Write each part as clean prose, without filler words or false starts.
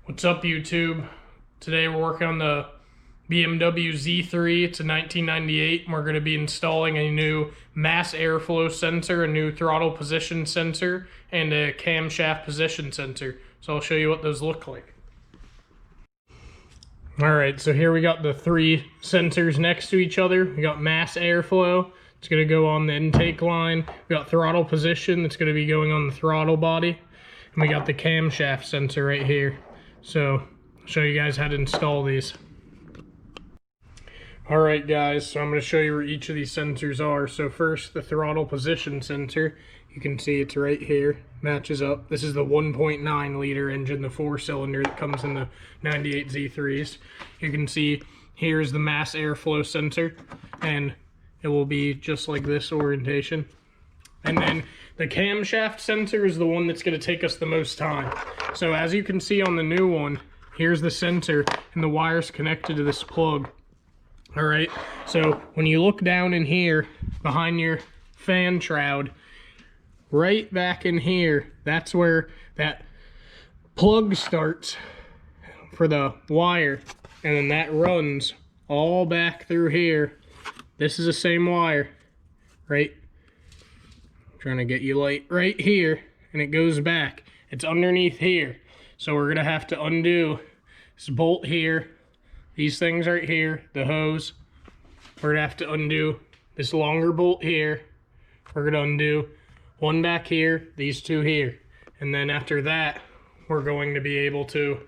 What's up, YouTube? Today we're working on the BMW Z3. It's a 1998, and we're going to be installing a new mass airflow sensor, a new throttle position sensor, and a camshaft position sensor. So I'll show you what those look like. Alright, so here we got the three sensors next to each other. We got mass airflow. It's going to go on the intake line. We got throttle position. That's going to be going on the throttle body. And we got the camshaft sensor right here. So I'll show you guys how to install these. Alright guys, so I'm going to show you where each of these sensors are. So first, the throttle position sensor. You can see it's right here, matches up. This is the 1.9 liter engine, the 4-cylinder that comes in the 98 Z3s. You can see here's the mass airflow sensor, and it will be just like this orientation. And then the camshaft sensor is the one that's going to take us the most time. So as you can see on the new one, here's the sensor, and the wire's connected to this plug. Alright, so when you look down in here, behind your fan shroud, right back in here, that's where that plug starts for the wire, and then that runs all back through here. This is the same wire, right? Trying to get you light right here, and it goes back. It's underneath here, so we're gonna have to undo this bolt here, these things right here, the hose. We're gonna have to undo this longer bolt here. We're gonna undo one back here, these two here, and then after that we're going to be able to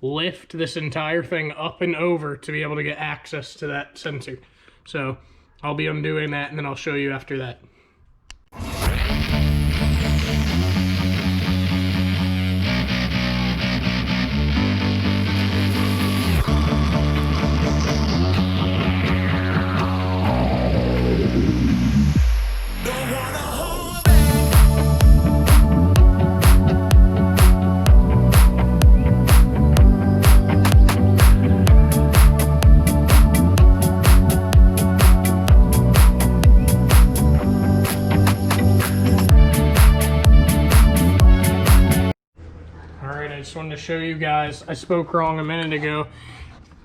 lift this entire thing up and over to be able to get access to that sensor. So I'll be undoing that, and then I'll show you after that. I just wanted to show you guys, I spoke wrong a minute ago.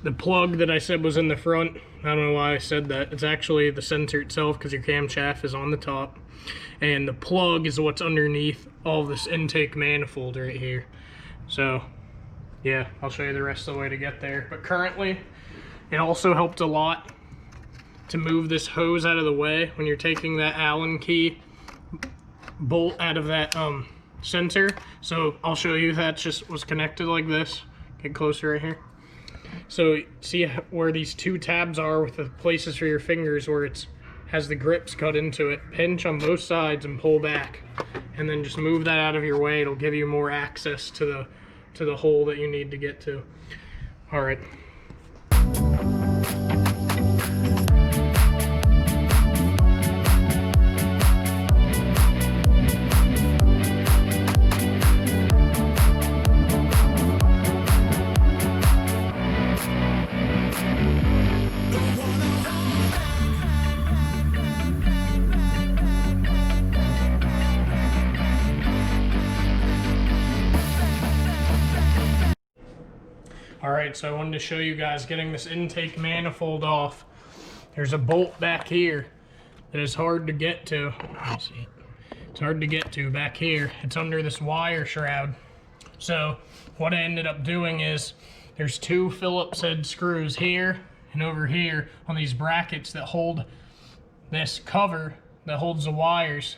The plug that I said was in the front, I don't know why I said that. It's actually the sensor itself, because your camshaft is on the top. And the plug is what's underneath all this intake manifold right here. So, yeah, I'll show you the rest of the way to get there. But currently, it also helped a lot to move this hose out of the way when you're taking that Allen key bolt out of that sensor. So I'll show you that just was connected like this. Get closer right here. So see where these two tabs are with the places for your fingers where it has the grips cut into it. Pinch on both sides and pull back, and then just move that out of your way. It'll give you more access to the hole that you need to get to. All right. Alright, so I wanted to show you guys getting this intake manifold off. There's a bolt back here that is hard to get to. It's hard to get to back here. It's under this wire shroud. So what I ended up doing is there's two Phillips head screws here and over here on these brackets that hold this cover that holds the wires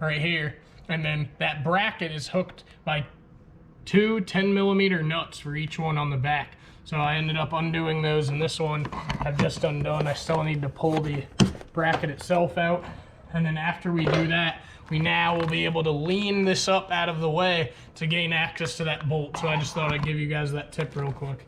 right here. And then that bracket is hooked by two 10mm nuts for each one on the back. So I ended up undoing those, and this one I've just undone. I still need to pull the bracket itself out, and then after we do that, we now will be able to lean this up out of the way to gain access to that bolt. So I just thought I'd give you guys that tip real quick.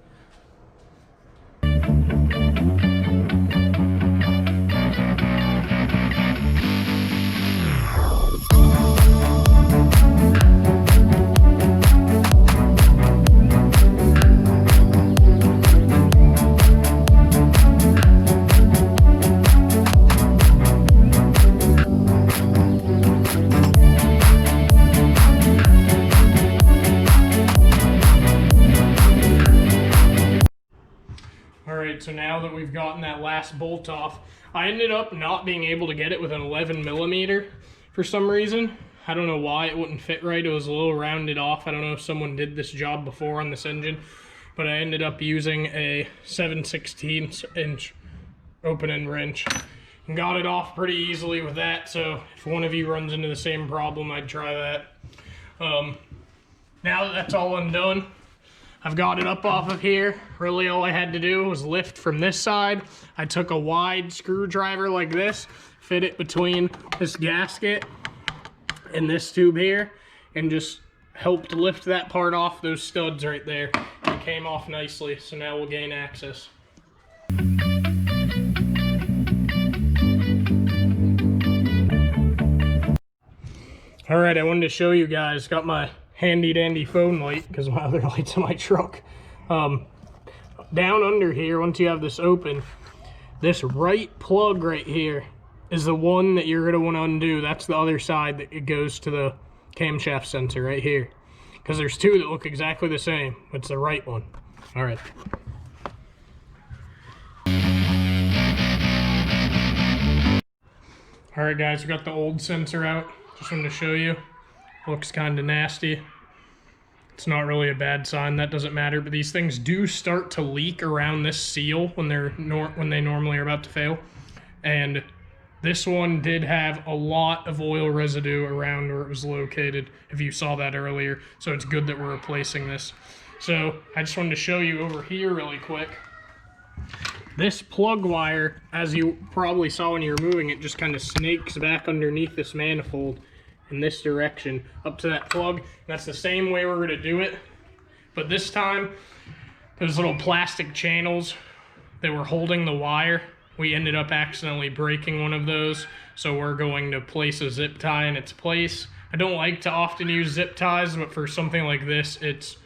so now that we've gotten that last bolt off, I ended up not being able to get it with an 11mm for some reason. I don't know why it wouldn't fit right. It was a little rounded off. I don't know if someone did this job before on this engine, but I ended up using a 7/16" opening wrench and got it off pretty easily with that. So if one of you runs into the same problem, I'd try that. Now that that's all undone, I've got it up off of here. Really all I had to do was lift from this side. I took a wide screwdriver like this, fit it between this gasket and this tube here, and just helped lift that part off those studs right there. It came off nicely, so now we'll gain access. Alright, I wanted to show you guys, got my handy dandy phone light because my other light's in my truck. Down under here, once you have this open, this right plug right here is the one that you're going to want to undo. That's the other side that it goes to the camshaft sensor right here. Because there's two that look exactly the same. It's the right one. Alright. Alright guys, we got the old sensor out. Just wanted to show you. Looks kind of nasty. It's not really a bad sign, that doesn't matter, but these things do start to leak around this seal when they normally are about to fail. And this one did have a lot of oil residue around where it was located, if you saw that earlier. So it's good that we're replacing this. So I just wanted to show you over here really quick. This plug wire, as you probably saw when you were moving it, just kind of snakes back underneath this manifold in this direction up to that plug. That's the same way we're going to do it, but this time those little plastic channels that were holding the wire, we ended up accidentally breaking one of those, so we're going to place a zip tie in its place. I don't like to often use zip ties, but for something like this it's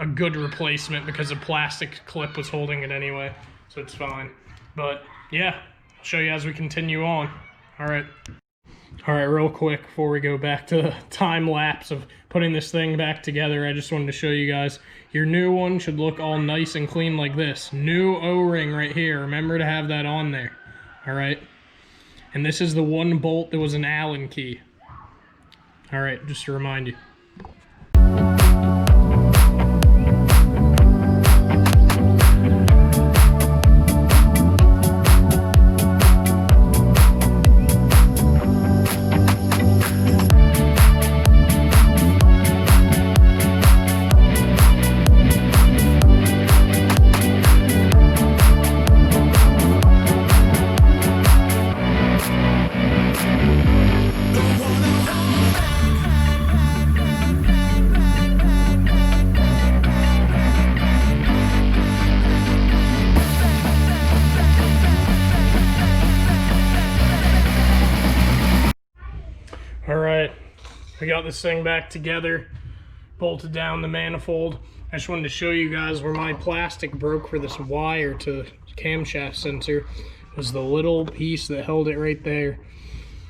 a good replacement because a plastic clip was holding it anyway, so it's fine. But yeah, I'll show you as we continue on. Alright, real quick before we go back to the time lapse of putting this thing back together, I just wanted to show you guys, your new one should look all nice and clean like this. New O-ring right here, remember to have that on there. Alright, and this is the one bolt that was an Allen key. Alright, just to remind you. Alright, we got this thing back together, bolted down the manifold. I just wanted to show you guys where my plastic broke for this wire to the camshaft sensor. Was the little piece that held it right there.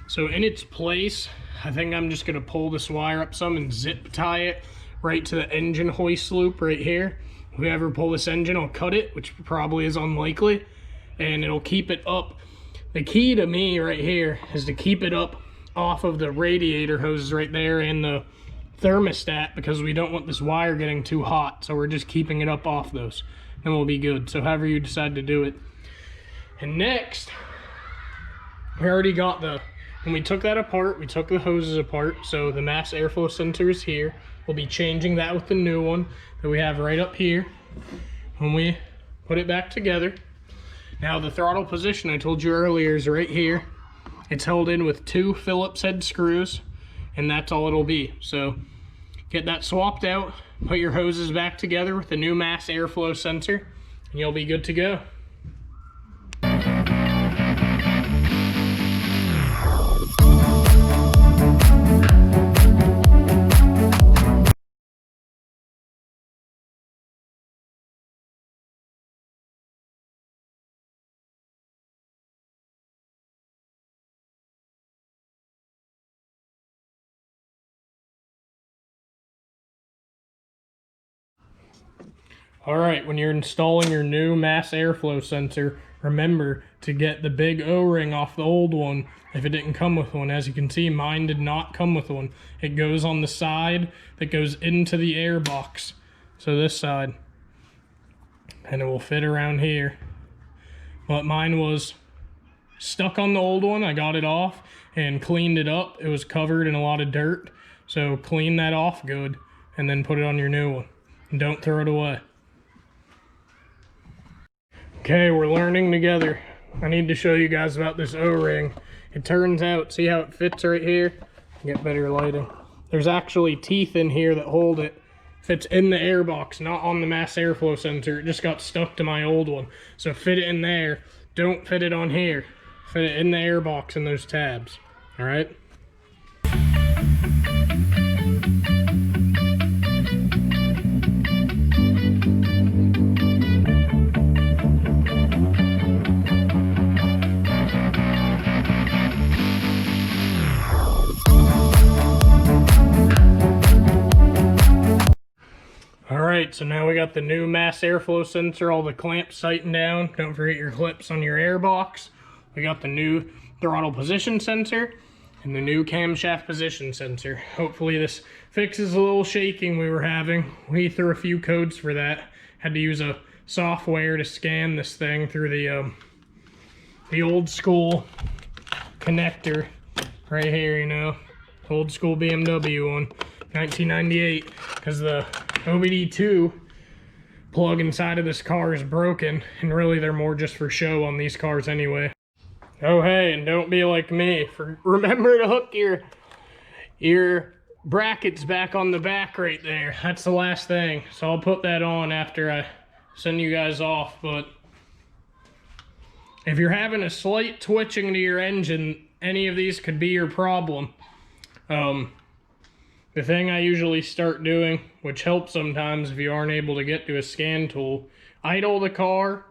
So in its place, I think I'm just going to pull this wire up some and zip tie it right to the engine hoist loop right here. If we ever pull this engine, I'll cut it, which probably is unlikely, and it'll keep it up. The key to me right here is to keep it up off of the radiator hoses right there and the thermostat, because we don't want this wire getting too hot, so we're just keeping it up off those, and we'll be good. So however you decide to do it. And next, we already got when we took that apart, we took the hoses apart, so the mass airflow sensor is here. We'll be changing that with the new one that we have right up here when we put it back together. Now the throttle position I told you earlier is right here. It's held in with 2 Phillips head screws, and that's all it'll be. So get that swapped out, put your hoses back together with the new mass airflow sensor, and you'll be good to go. Alright, when you're installing your new mass airflow sensor, remember to get the big O-ring off the old one if it didn't come with one. As you can see, mine did not come with one. It goes on the side that goes into the air box. So this side. And it will fit around here. But mine was stuck on the old one. I got it off and cleaned it up. It was covered in a lot of dirt. So clean that off good and then put it on your new one. And don't throw it away. Okay, we're learning together. I need to show you guys about this O-ring. It turns out, see how it fits right here? Get better lighting. There's actually teeth in here that hold it. Fits in the air box, not on the mass airflow sensor. It just got stuck to my old one. So fit it in there. Don't fit it on here. Fit it in the air box in those tabs. All right? Alright, so now we got the new mass airflow sensor, all the clamps tightened down. Don't forget your clips on your air box. We got the new throttle position sensor and the new camshaft position sensor. Hopefully this fixes a little shaking we were having. We threw a few codes for that. Had to use a software to scan this thing through the old school connector right here, you know. Old school BMW one, 1998, because the OBD2 plug inside of this car is broken, and really they're more just for show on these cars anyway. Oh hey, and don't be like me. Remember to hook your brackets back on the back right there. That's the last thing. So I'll put that on after I send you guys off. But if you're having a slight twitching to your engine, any of these could be your problem. The thing I usually start doing, which helps sometimes if you aren't able to get to a scan tool, idle the car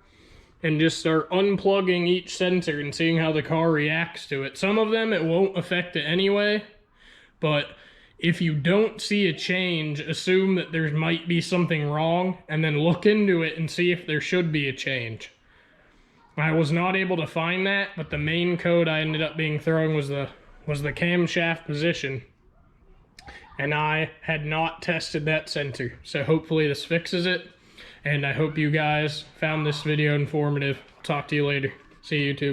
and just start unplugging each sensor and seeing how the car reacts to it. Some of them it won't affect it anyway, but if you don't see a change, assume that there might be something wrong and then look into it and see if there should be a change. I was not able to find that, but the main code I ended up being throwing was the camshaft position. And I had not tested that sensor. So hopefully this fixes it. And I hope you guys found this video informative. Talk to you later. See you YouTube.